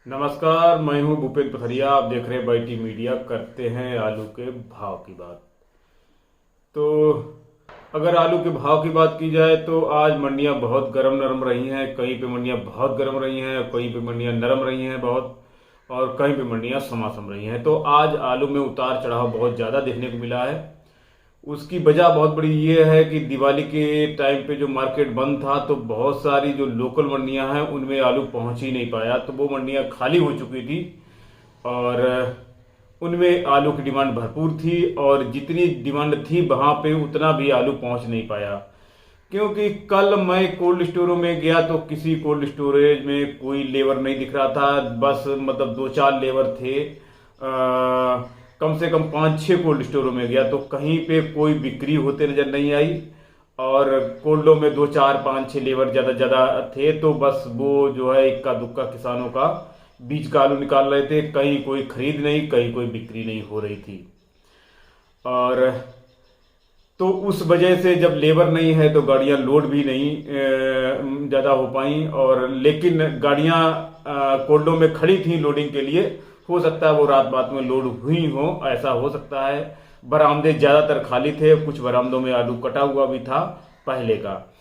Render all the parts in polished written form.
नमस्कार, मैं हूं भूपेंद्र पथरिया। आप देख रहे हैं बाईटी मीडिया। करते हैं आलू के भाव की बात। तो अगर आलू के भाव की बात की जाए तो आज मंडियां बहुत गर्म नरम रही हैं। कहीं पे मंडियां बहुत गर्म रही हैं, कहीं पे मंडियां नरम रही हैं बहुत, और कहीं पे मंडियां समासम रही हैं। तो आज आलू में उतार चढ़ाव बहुत ज़्यादा देखने को मिला है। उसकी वजह बहुत बड़ी ये है कि दिवाली के टाइम पे जो मार्केट बंद था तो बहुत सारी जो लोकल मंडियां हैं उनमें आलू पहुंच ही नहीं पाया, तो वो मंडियां खाली हो चुकी थी और उनमें आलू की डिमांड भरपूर थी, और जितनी डिमांड थी वहां पे उतना भी आलू पहुंच नहीं पाया। क्योंकि कल मैं कोल्ड स्टोरों में गया तो किसी कोल्ड स्टोरेज में कोई लेबर नहीं दिख रहा था। बस मतलब दो चार लेबर थे। कम से कम 5-6 कोल्ड स्टोरों में गया तो कहीं पे कोई बिक्री होते नजर नहीं आई। और कोल्डों में 2-4-5-6 लेबर ज़्यादा ज़्यादा थे, तो बस वो जो है इक्का दुक्का किसानों का बीज का आलू निकाल रहे थे। कहीं कोई खरीद नहीं, कहीं कोई बिक्री नहीं हो रही थी। और तो उस वजह से जब लेबर नहीं है तो गाड़ियां लोड भी नहीं ज़्यादा हो पाई। और लेकिन गाड़ियां कोल्डों में खड़ी थी लोडिंग के लिए। हो सकता है वो रात बात में लोड हुई हो, ऐसा हो सकता है। बरामदे ज़्यादातर खाली थे, कुछ बरामदों में आलू कटा हुआ भी था पहले का।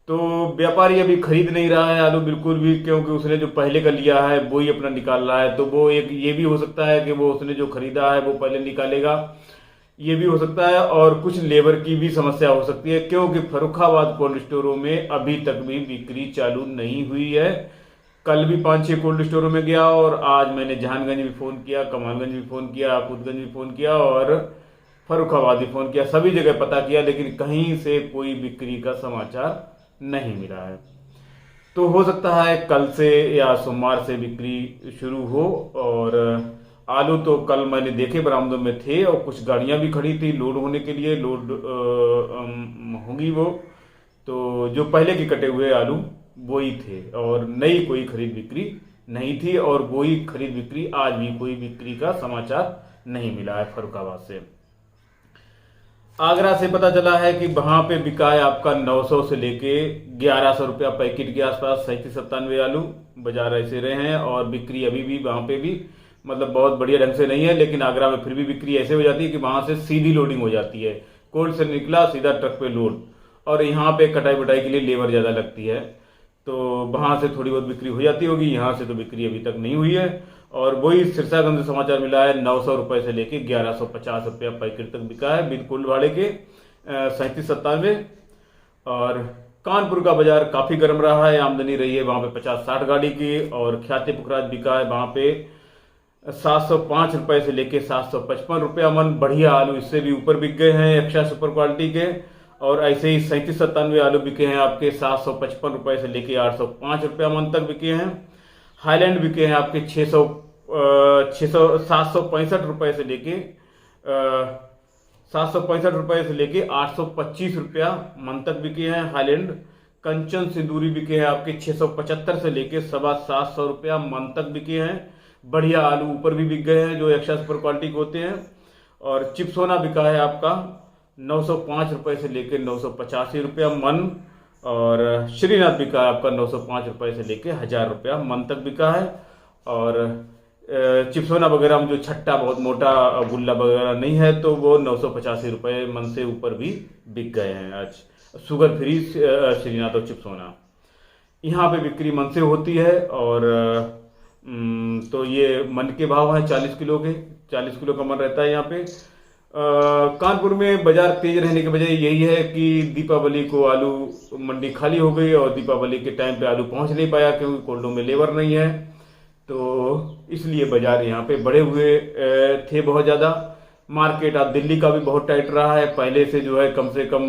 तो व्यापारी अभी खरीद नहीं रहा है आलू बिल्कुल भी, क्योंकि उसने जो पहले का लिया है वो ही अपना निकाल रहा है। तो वो एक ये भी हो सकता है कि वो उसने जो खरीदा है वो पहले निकालेगा, ये भी हो सकता है। और कुछ लेबर की भी समस्या हो सकती है, क्योंकि फर्रुखाबाद कोल्ड स्टोरों में अभी तक भी बिक्री चालू नहीं हुई है। कल भी 5-6 कोल्ड स्टोरों में गया, और आज मैंने जहानगंज भी फ़ोन किया, कमालगंज भी फ़ोन किया, आपूतगंज भी फ़ोन किया, और फर्रुखाबाद भी फ़ोन किया। सभी जगह पता किया, लेकिन कहीं से कोई बिक्री का समाचार नहीं मिला है। तो हो सकता है कल से या सोमवार से बिक्री शुरू हो। और आलू तो कल मैंने देखे बरामदों में थे, और कुछ गाड़ियां भी खड़ी थी लोड होने के लिए। लोड होंगी वो, तो जो पहले के कटे हुए आलू वो ही थे, और नई कोई खरीद बिक्री नहीं थी। और वही खरीद बिक्री आज भी कोई बिक्री का समाचार नहीं मिला है फर्रुखाबाद से। आगरा से पता चला है कि वहां पे बिका है आपका 900 से लेके 1100 रुपया पैकेट के आसपास 37-97 आलू। बाजार ऐसे रहे हैं, और बिक्री अभी भी वहां पे भी मतलब बहुत बढ़िया ढंग से नहीं है। लेकिन आगरा में फिर भी बिक्री ऐसे हो जाती है कि वहां से सीधी लोडिंग हो जाती है। कोल्ड से निकला सीधा ट्रक पे लोड, और यहाँ पे कटाई बटाई के लिए लेबर ज्यादा लगती है, तो वहां से थोड़ी बहुत बिक्री हो जाती होगी। यहाँ से तो बिक्री अभी तक नहीं हुई है। और वही सिरसागंज से समाचार मिला है 900 रुपए से लेके 1150 रुपया पैकेट तक बिका है बिल्कुल भाड़े के 37-97। और कानपुर का बाजार काफी गर्म रहा है, आमदनी रही है वहां पे 50-60 गाड़ी की। और ख्याति पुखराज बिका है वहां पे 705 रुपए से लेके 755 रुपया मन। बढ़िया आलू इससे भी ऊपर बिक गए हैं एक्स्ट्रा सुपर क्वालिटी के। और ऐसे ही 37-97 आलू बिके हैं आपके 755 रुपए से लेके 805 रुपया मन तक बिके हैं। हाईलैंड बिके हैं आपके 765 रुपए से लेके 825 रुपया मन तक बिके हैं हाईलैंड। कंचन सिंदूरी बिके हैं आपके 675 से लेके 725 रुपया मन तक बिके हैं। बढ़िया आलू ऊपर भी बिक गए हैं जो एक्स्ट्रा सुपर क्वालिटी के होते हैं। और चिप्सोना बिका है आपका 905 रुपए से लेके 985 रुपया मन। और श्रीनाथ बिका है आपका 905 रुपए से लेके 1000 रुपया मन तक बिका है। और चिप्सोना वगैरह में जो छट्टा बहुत मोटा गुल्ला वगैरह नहीं है तो वो 985 रुपये मन से ऊपर भी बिक गए हैं आज। शुगर फ्री श्रीनाथ और चिप्सोना यहाँ पे बिक्री मन से होती है। और तो ये मन के भाव हैं 40 किलो के, 40 किलो का मन रहता है यहाँ पे। कानपुर में बाजार तेज रहने की वजह यही है कि दीपावली को आलू मंडी खाली हो गई, और दीपावली के टाइम पे आलू पहुंच नहीं पाया क्योंकि कोल्डों में लेबर नहीं है। तो इसलिए बाजार यहाँ पे बढ़े हुए थे बहुत ज़्यादा। मार्केट अब दिल्ली का भी बहुत टाइट रहा है पहले से, जो है कम से कम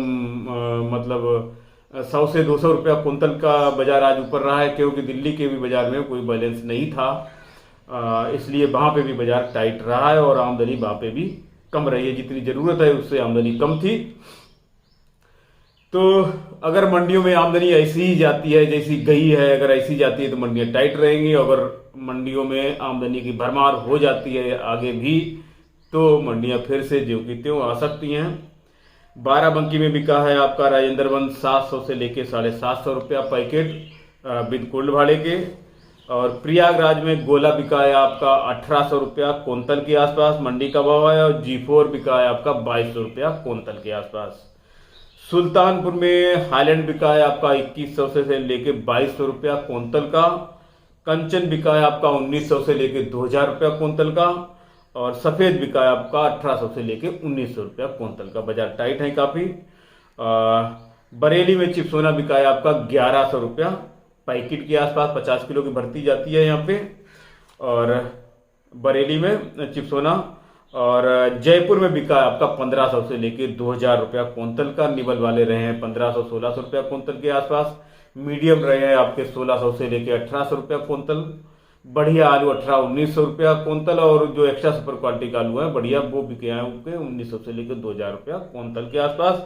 मतलब 100 से 200 रुपया कुंतल का बाजार आज ऊपर रहा है, क्योंकि दिल्ली के भी बाजार में कोई बैलेंस नहीं था। इसलिए वहाँ पे भी बाजार टाइट रहा है, और आमदनी वहाँ पे भी कम रही है। जितनी जरूरत है उससे आमदनी कम थी। तो अगर मंडियों में आमदनी ऐसी ही जाती है जैसी गई है, अगर ऐसी जाती है तो मंडियां टाइट रहेंगी। अगर मंडियों में आमदनी की भरमार हो जाती है आगे भी, तो मंडियां फिर से ज्यों की त्यों आ सकती हैं। बाराबंकी में बिका है आपका राजेंद्र वन 700 से लेके 750 रुपया पैकेट विद कोल्ड भाड़े के। और प्रयागराज में गोला बिका है आपका 1800 रुपया कुंतल के आसपास मंडी का भाव है, और G4 बिका है आपका 2200 रुपया कुंतल के आसपास। सुल्तानपुर में हाईलैंड बिका है आपका 2100 से लेके 2200 रुपया कुंतल का। कंचन बिका है आपका 1900 से लेके 2000 रुपया कुंतल का, और सफेद बिका है आपका 1800 से लेके 1900 रुपया कुंतल का। बाजार टाइट है काफी। बरेली में चिपसोना बिका है आपका 1100 रुपया पैकेट के आसपास, 50 किलो की भर्ती जाती है यहाँ पे, और बरेली में चिपसोना। और जयपुर में बिका है आपका 1500 से लेके 2000 रुपया कुंतल का। निबल वाले रहे हैं 1500-1600 रुपया कुंतल के आसपास। मीडियम रहे हैं आपके 1600 से लेके 1800 रुपया कुंतल। बढ़िया आलू 1800-1900 रुपया कुंतल, और जो एक्स्ट्रा सुपर क्वालिटी का आलू है बढ़िया वो बिके हैं उनके 1900 से लेकर 2000 रुपया कुंतल के आसपास।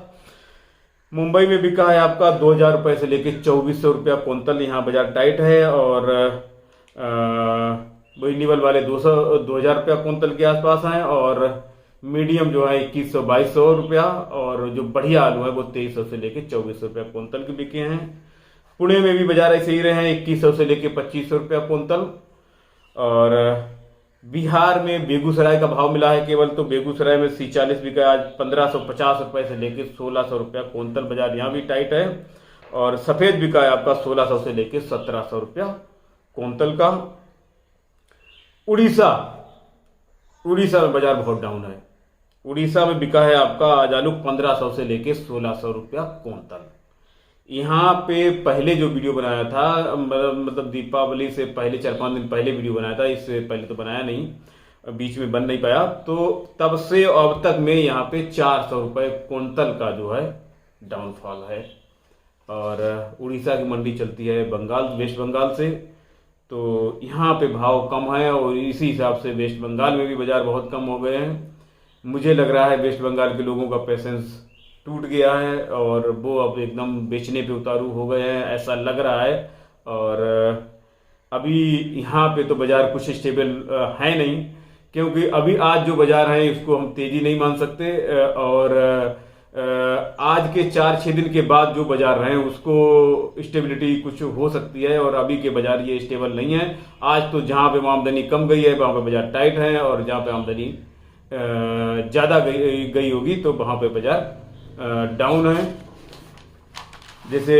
मुंबई में बिका है आपका 2000 रुपये से लेकर 2400 रुपया कुंतल। यहाँ बाजार टाइट है। और वही निवल वाले 2000 रुपया कुंतल के आसपास हैं, और मीडियम जो है 2100-2200 रुपया, और जो बढ़िया आलू है वो 2300 से लेकर 2400 रुपया कुंतल के बिके हैं। पुणे में भी बाजार ऐसे ही रहे हैं 2100 से लेकर 2500 रुपया कुंतल। और बिहार में बेगूसराय का भाव मिला है केवल, तो बेगूसराय में C40 बिका आज 1550 रुपए से लेकर 1600 रुपया कुंतल। बाजार यहाँ भी टाइट है। और सफेद बिका है आपका 1600 से लेकर 1700 रुपया कुंतल का। उड़ीसा में बाजार बहुत डाउन है। उड़ीसा में बिका है आपका आज आलू 1500 से लेकर 1600 रुपया कुंतल। यहाँ पे पहले जो वीडियो बनाया था, मतलब दीपावली से पहले 4-5 दिन पहले वीडियो बनाया था, इससे पहले तो बनाया नहीं, बीच में बन नहीं पाया, तो तब से अब तक में यहाँ पे 400 रुपये कुंतल का जो है डाउनफॉल है। और उड़ीसा की मंडी चलती है बंगाल, वेस्ट बंगाल से, तो यहाँ पे भाव कम है, और इसी हिसाब से वेस्ट बंगाल में भी बाजार बहुत कम हो गए हैं। मुझे लग रहा है वेस्ट बंगाल के लोगों का पेशेंस टूट गया है, और वो अब एकदम बेचने पे उतारू हो गए हैं, ऐसा लग रहा है। और अभी यहाँ पे तो बाजार कुछ स्टेबल है नहीं, क्योंकि अभी आज जो बाजार है उसको हम तेजी नहीं मान सकते, और आज के 4-6 दिन के बाद जो बाजार रहे उसको स्टेबिलिटी कुछ हो सकती है, और अभी के बाजार ये स्टेबल नहीं है। आज तो जहाँ पे आमदनी कम गई है वहाँ पे बाजार टाइट है, और जहाँ पे आमदनी ज़्यादा गई होगी तो वहाँ पे बाजार डाउन है। जैसे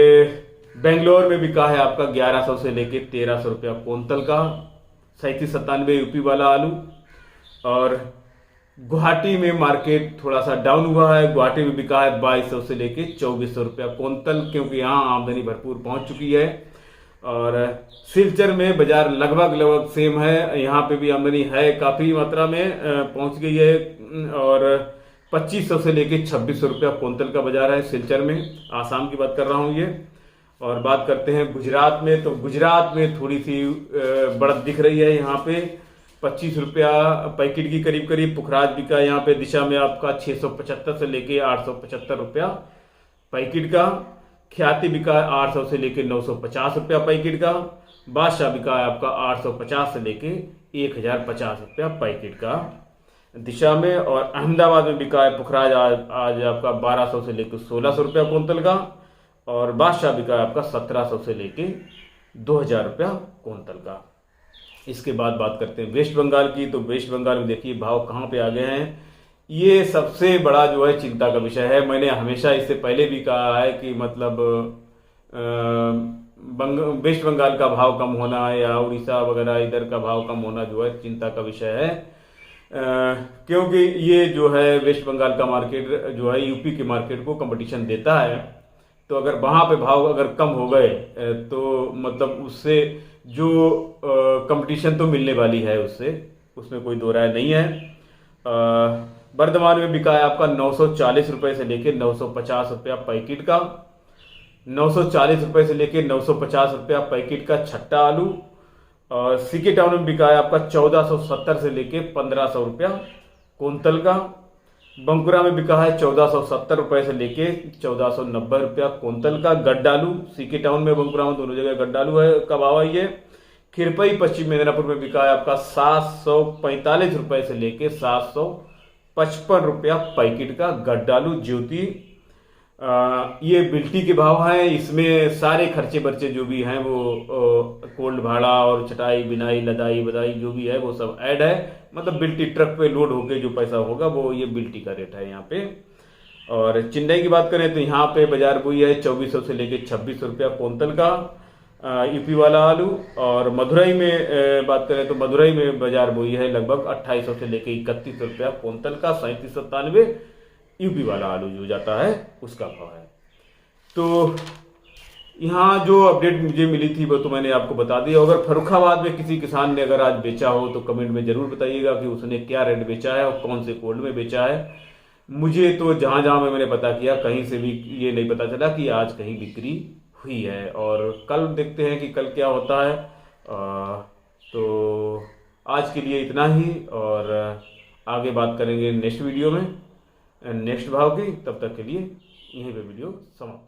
बेंगलोर में बिका है आपका 1100 से लेके 1300 रुपया कुंतल का 37-97 यूपी वाला आलू। और गुवाहाटी में मार्केट थोड़ा सा डाउन हुआ है। गुवाहाटी में बिका है 2200 से लेके 2400 रुपया कुंतल, क्योंकि यहाँ आमदनी भरपूर पहुंच चुकी है। और सिलचर में बाजार लगभग सेम है, यहाँ पे भी आमदनी है, काफी मात्रा में पहुंच गई है। और 2500 से लेके 2600 रुपया कुंतल का बाजार है सिलचर में। आसाम की बात कर रहा हूँ ये। और बात करते हैं गुजरात में, तो गुजरात में थोड़ी सी बढ़त दिख रही है। यहाँ पे 25 रुपया पैकेट की करीब पुखराज बिका यहाँ पे दिशा में आपका 675 से लेके 875 रुपया पैकेट का। ख्याति बिका है 800 से लेके 950 रुपया पैकेट का। बादशाह बिका है आपका 850 से लेके 1050 रुपया पैकेट का दिशा में। और अहमदाबाद में बिका है पुखराज आज आपका 1200 से लेकर 1600 रुपया कुंतल का। और बादशाह बिका है आपका 1700 से लेके 2000 रुपया कुंतल का। इसके बाद बात करते हैं वेस्ट बंगाल की, तो वेस्ट बंगाल में देखिए भाव कहाँ पे आ गए हैं। ये सबसे बड़ा जो है चिंता का विषय है। मैंने हमेशा इससे पहले भी कहा है कि मतलब वेस्ट बंगाल का भाव कम होना या उड़ीसा वगैरह इधर का भाव कम होना जो है चिंता का विषय है, क्योंकि ये जो है वेस्ट बंगाल का मार्केट जो है यूपी के मार्केट को कंपटीशन देता है। तो अगर वहाँ पे भाव अगर कम हो गए तो मतलब उससे जो कंपटीशन तो मिलने वाली है उसमें कोई दो राय नहीं है। वर्धमान में बिका है आपका 940 रुपए से लेके 950 रुपया पैकेट का। 940 रुपए से लेके 950 रुपया पैकेट का छट्टा आलू। और सीके टाउन में बिका है आपका 1470 से लेके 1500 रुपया कुंतल का। बंकुरा में बिका है 1470 रुपए से लेके 1490 रुपया कुंतल का गड्ढा आलू। सीके टाउन में बंकुरा में दोनों जगह गड्ढा आलू है का भाव है ये। खिरपई पश्चिम मेदिनीपुर में बिका है आपका 745 रुपए से लेके 755 रुपया पैकेट का गड्ढा आलू ज्योति। ये बिल्टी के भाव हैं। इसमें सारे खर्चे बर्चे जो भी हैं वो कोल्ड भाड़ा और चटाई बिनाई लदाई बदाई जो भी है वो सब ऐड है। मतलब बिल्टी ट्रक पे लोड होके जो पैसा होगा वो ये बिल्टी का रेट है यहाँ पे। और चिन्नई की बात करें तो यहाँ पे बाजार बोई है 2400 से लेके 2600 रुपया क्विंटल का यूपी वाला आलू। और मदुरई में बात करें तो मदुरई में बाजार बोई है लगभग 2800 से लेके 3100 रुपया क्विंटल का। 3797 यूपी वाला आलू जो जाता है उसका भाव है। तो यहाँ जो अपडेट मुझे मिली थी वो तो मैंने आपको बता दिया। अगर फर्रुखाबाद में किसी किसान ने अगर आज बेचा हो तो कमेंट में जरूर बताइएगा कि उसने क्या रेट बेचा है और कौन से कोल्ड में बेचा है। मुझे तो जहां जहां मैंने पता किया कहीं से भी ये नहीं पता चला कि आज कहीं बिक्री हुई है। और कल देखते हैं कि कल क्या होता है। तो आज के लिए इतना ही, और आगे बात करेंगे नेक्स्ट वीडियो में नेक्स्ट भाव की। तब तक के लिए यहीं पे वीडियो समाप्त।